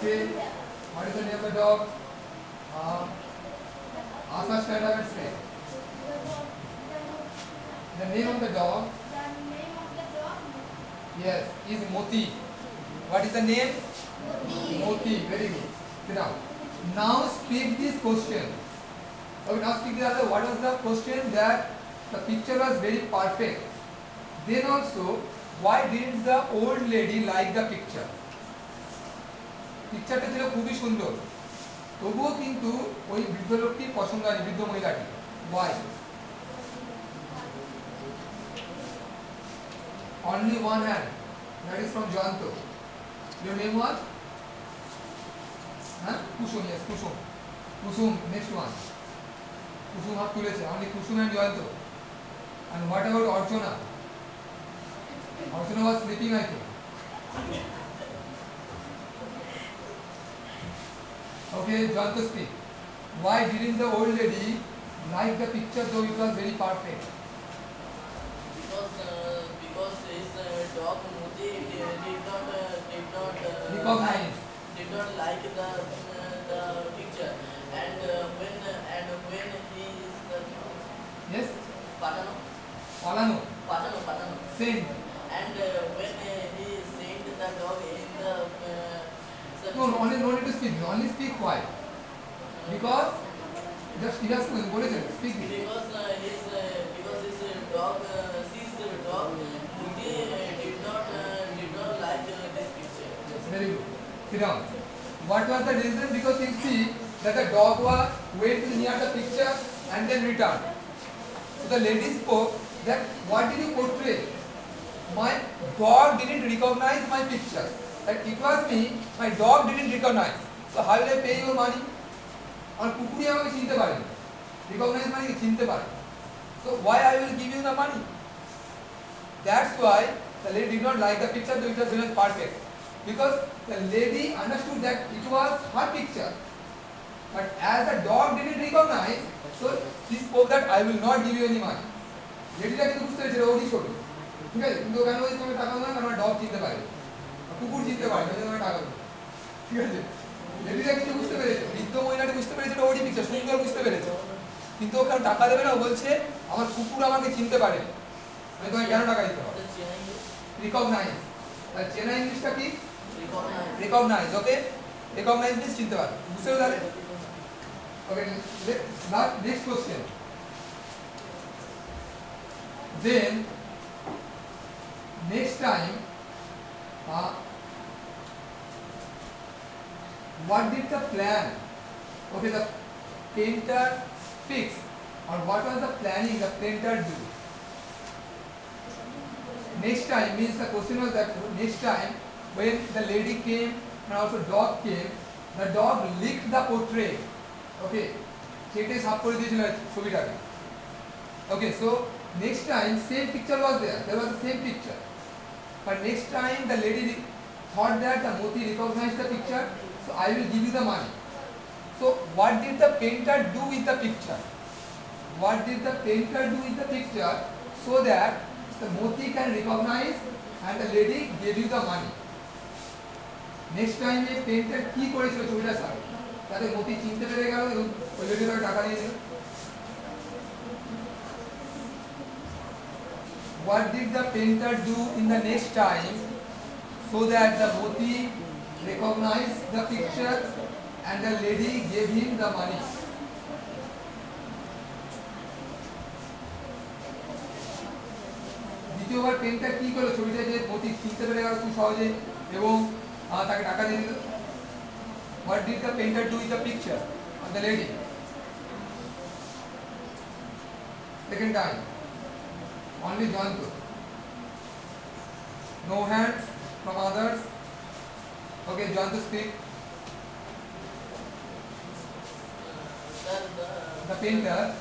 Okay. What is the name of the dog? Uh, Asa, stand up and say. The name of the dog. Yes, is Moti. What is the name? Moti. Very good. Sit down. Now speak this question. Okay, now speak the other. What was the question? That the picture was very perfect. Then also, why didn't the old lady like the picture? পিকচারটা ছিল খুবই সুন্দর, তবুও কিন্তু ওই বৃদ্ধ লোকটি পছন্দ হয়নি, বৃদ্ধ মহিলাটি। Why? Only one hand, that is from Jayanta. Your name was? হ্যাঁ, Kusum. Yes, Kusum. Kusum, next one. Kusum হাত তুলেছে, only Kusum and Jayanta. And what about Archana? Archana was sleeping, I think. Okay, Jayanta, speak. Why didn't the old lady like the picture though it was very perfect? Because his dog Moti Recognize. did not like the picture, and when he is Yes? patano Palano. patano, Send. and when he sent the dog in the No, no, only no need to speak. Only speak why. Because just he has to speak it. because his dog sees the dog Muti did not like this picture. Yes, very good. Sit down. What was the reason? Because you see that the dog was went near the picture and then returned. So the lady spoke that what did you portray? My dog didn't recognize my picture. That it was me, my dog didn't recognize. So how will I pay your money? আমার কুকুরই আমাকে চিনতে পারে, recognise মানে কি চিনতে পারে। So why I will give you the money? That's why the lady did not like the picture, though it was very perfect. Because the lady understood that it was her picture. But as the dog didn't recognize, so she spoke that I will not give you any money. লেডিটা কিন্তু বুঝতে পেরেছে ওরই ছবি, ঠিক আছে, কিন্তু কেন ওই তোমাকে টাকা দেবো না, কারণ আমার ডগ চিনতে পারে, কুকুর চিনতে পারে, ওই জন্য তোমাকে টাকা দেবো, ঠিক আছে। লেডিটা কিন্তু বুঝতে পেরেছে, বৃদ্ধ মহিলাটি বুঝতে পেরেছে এটা ওরই পিকচার, সুন্দর বুঝতে পেরেছে, কিন্তু ও কেন টাকা দেবে না, ও বলছে আমার কুকুর আমাকে চিনতে পারে, আমি তোমাকে কেন টাকা দিতে হবে? রিকগনাইজ। আর চেনা ইংলিশটা কি? রিকগনাইজ। ওকে, রিকগনাইজ মিন্স চিনতে পারে, বুঝতে হবে তাহলে? Okay, next question. Then next time, uh, what did the plan? Okay, the painter fix, or what was the planning the painter do? Next time means the question was that next time when the lady came and also dog came, the dog licked the portrait. Okay, চেটে সাফ করে দিয়েছিল ছবিটাকে। Okay, so next time same picture was there was the same picture. But next time the lady thought that the Moti recognized the picture, so I will give you the money. So what did the painter do with the picture? What did the painter do with the picture so that the Moti can recognize and the lady gave you the money? Next time a painter কি করেছিল ছবিটার সাথে, তাতে মতি চিনতে পেরে গেল এবং ওই লেডিটাকে টাকা দিয়ে দিল। What did the painter do in the next time so that the Moti recognized the picture and the lady gave him the money? দ্বিতীয়বার পেনটা কি করলো, ছবিটা যে মতি চিনতে পেরে গেল খুব সহজেই এবং তাকে টাকা দিয়ে দিল। What did the painter do with the picture of the lady? Second time, only Janto. No hands from others. Okay, Janto, speak. Sir, The painter